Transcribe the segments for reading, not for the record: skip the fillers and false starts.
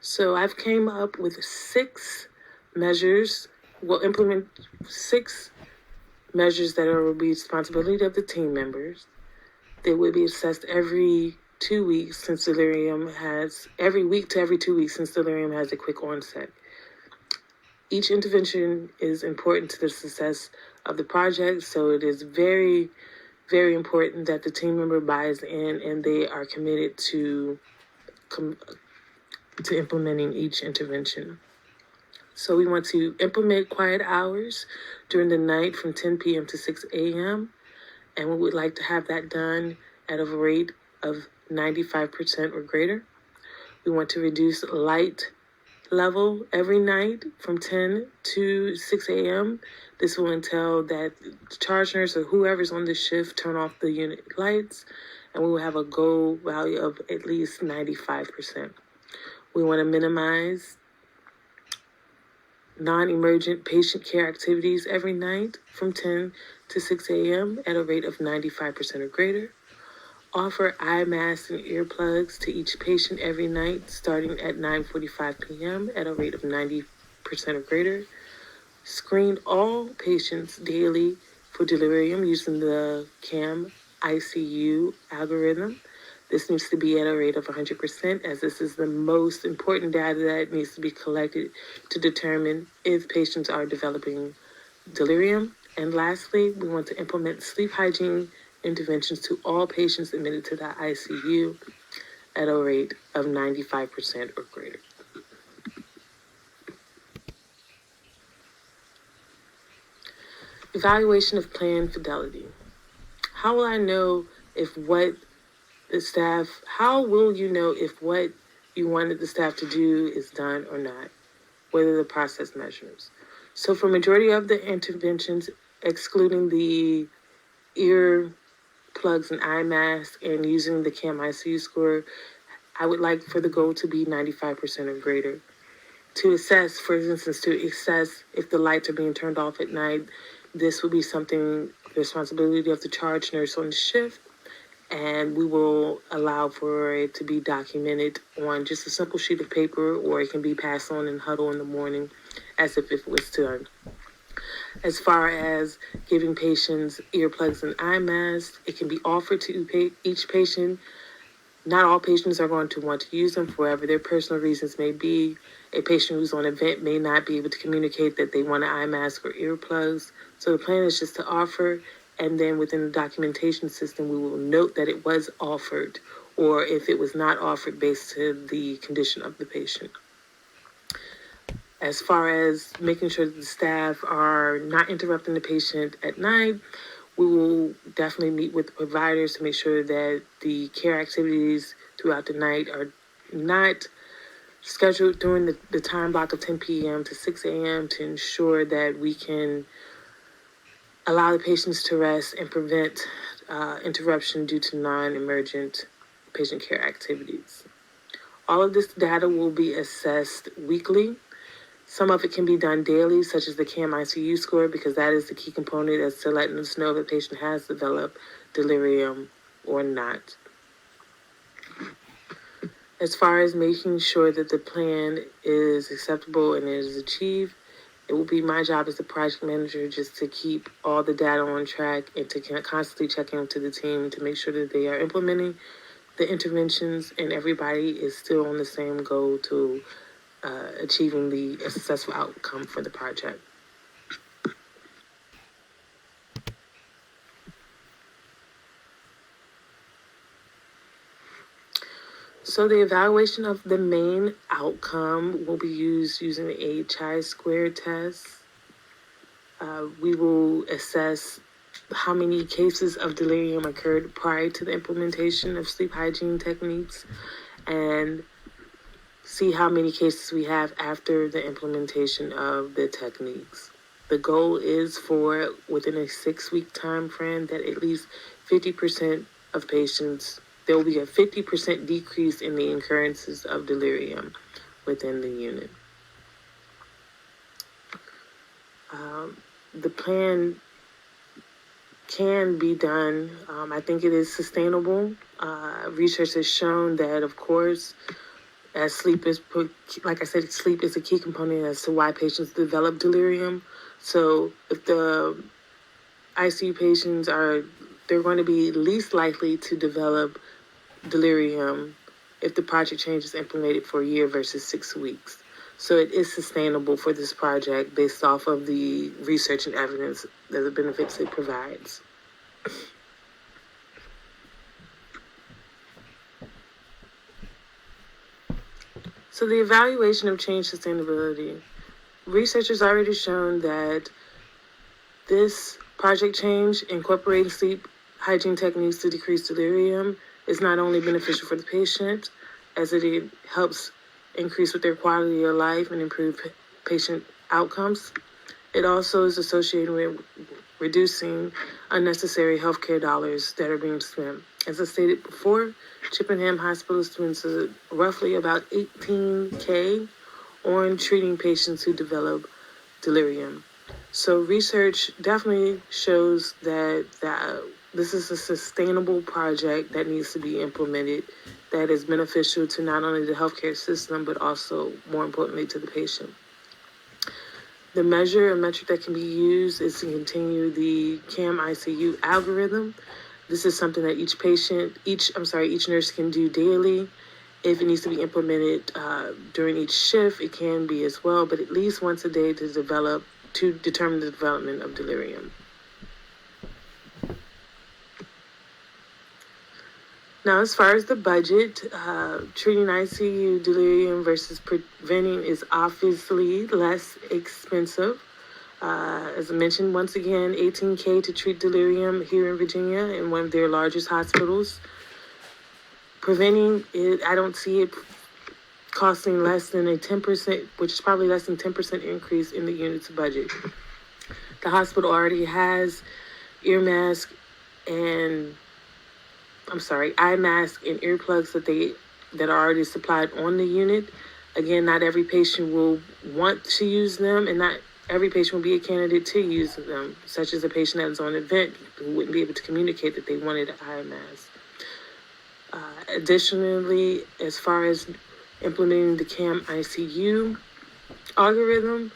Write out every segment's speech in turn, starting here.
So I've came up with 6 measures. We'll implement 6 measures that are the responsibility of the team members. They will be assessed every 2 weeks since Delirium has, every week to every 2 weeks since Delirium has a quick onset. Each intervention is important to the success of the project, so it is very, very important that the team member buys in and they are committed to implementing each intervention. So we want to implement quiet hours during the night from 10 p.m. to 6 a.m. And we would like to have that done at a rate of 95% or greater. We want to reduce light level every night from 10 to 6 a.m. This will entail that the charge nurse or whoever's on the shift turn off the unit lights, and we will have a goal value of at least 95%. We want to minimize non-emergent patient care activities every night from 10 to 6 a.m. at a rate of 95% or greater. Offer eye masks and earplugs to each patient every night starting at 9:45 p.m. at a rate of 90% or greater. Screen all patients daily for delirium using the CAM ICU algorithm. This needs to be at a rate of 100%, as this is the most important data that needs to be collected to determine if patients are developing delirium. And lastly, we want to implement sleep hygiene interventions to all patients admitted to the ICU at a rate of 95% or greater. Evaluation of plan fidelity. How will I know if what the staff, how will you know if what you wanted the staff to do is done or not? What are the process measures? So for majority of the interventions, excluding the ear plugs and eye masks and using the CAM ICU score, I would like for the goal to be 95% or greater. To assess, for instance, if the lights are being turned off at night, this will be something, the responsibility of the charge nurse on the shift, and we will allow for it to be documented on just a simple sheet of paper, or it can be passed on in huddle in the morning as if it was done. As far as giving patients earplugs and eye masks, it can be offered to each patient. Not all patients are going to want to use them for whatever their personal reasons may be. A patient who's on a vent may not be able to communicate that they want an eye mask or earplugs. So the plan is just to offer, and then within the documentation system, we will note that it was offered, or if it was not offered based on the condition of the patient. As far as making sure that the staff are not interrupting the patient at night, we will definitely meet with the providers to make sure that the care activities throughout the night are not scheduled during the time block of 10 p.m. to 6 a.m. to ensure that we can allow the patients to rest and prevent interruption due to non-emergent patient care activities. All of this data will be assessed weekly. Some of it can be done daily, such as the CAM ICU score, because that is the key component as to letting us know if a patient has developed delirium or not. As far as making sure that the plan is acceptable and is achieved, it will be my job as the project manager just to keep all the data on track and to constantly check in to the team to make sure that they are implementing the interventions and everybody is still on the same goal to achieving a successful outcome for the project. So the evaluation of the main outcome will be using the AHI square test. We will assess how many cases of delirium occurred prior to the implementation of sleep hygiene techniques and see how many cases we have after the implementation of the techniques. The goal is for within a 6-week time frame that at least 50% of patients, there will be a 50% decrease in the occurrences of delirium within the unit. The plan can be done. I think it is sustainable. Research has shown that, of course, as sleep is, like I said, sleep is a key component as to why patients develop delirium. So if the ICU patients they're going to be least likely to develop delirium if the project change is implemented for a year versus 6 weeks. So it is sustainable for this project based off of the research and evidence that the benefits it provides. So the evaluation of change sustainability. Researchers already shown that this project change, incorporating sleep hygiene techniques to decrease delirium, is not only beneficial for the patient, as it helps increase with their quality of life and improve patient outcomes. It also is associated with reducing unnecessary healthcare dollars that are being spent. As I stated before, Chippenham Hospital spends roughly about $18,000 on treating patients who develop delirium. So research definitely shows that this is a sustainable project that needs to be implemented, that is beneficial to not only the healthcare system, but also, more importantly, to the patient. The metric that can be used is to continue the CAM ICU algorithm. This is something that each nurse can do daily. If it needs to be implemented during each shift, it can be as well, but at least once a day to determine the development of delirium. Now, as far as the budget, treating ICU delirium versus preventing is obviously less expensive. As I mentioned, once again, $18,000 to treat delirium here in Virginia in one of their largest hospitals. Preventing it, I don't see it costing less than a 10%, which is probably less than 10% increase in the unit's budget. The hospital already has eye mask and earplugs that are already supplied on the unit. Again, not every patient will want to use them, and not every patient will be a candidate to use them, such as a patient that is on a vent who wouldn't be able to communicate that they wanted an eye mask. Additionally, as far as implementing the CAM ICU algorithm,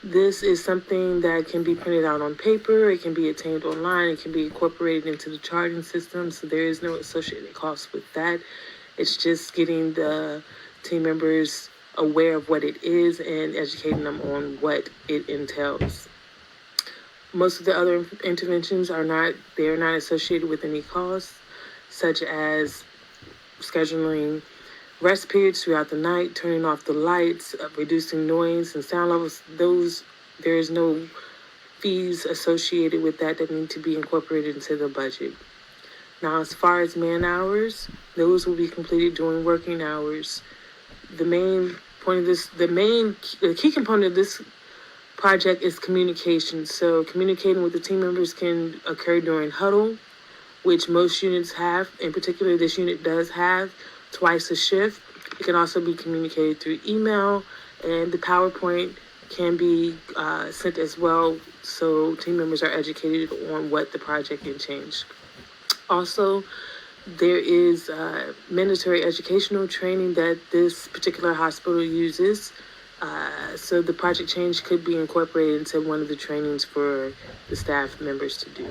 this is something that can be printed out on paper, it can be obtained online, it can be incorporated into the charting system, so there is no associated cost with that. It's just getting the team members aware of what it is and educating them on what it entails. Most of the other interventions are not associated with any costs, such as scheduling rest periods throughout the night, turning off the lights, reducing noise and sound levels. There is no fees associated with that need to be incorporated into the budget. Now, as far as man hours, those will be completed during working hours. The key component of this project is communication. So communicating with the team members can occur during huddle, which most units have. In particular, this unit does have twice a shift. It can also be communicated through email, and the PowerPoint can be sent as well, so team members are educated on what the project can change. Also, there is mandatory educational training that this particular hospital uses, so the project change could be incorporated into one of the trainings for the staff members to do.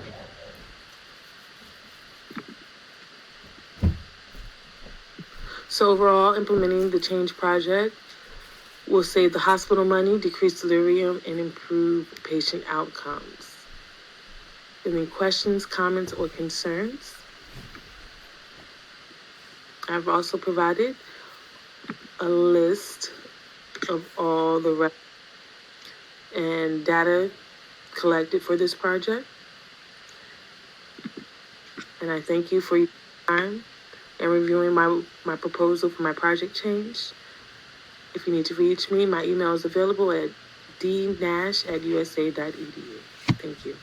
So overall, implementing the change project will save the hospital money, decrease delirium, and improve patient outcomes. Any questions, comments, or concerns? I've also provided a list of all the and data collected for this project. And I thank you for your time and reviewing my proposal for my project change. If you need to reach me, my email is available at dnash@usa.edu. Thank you.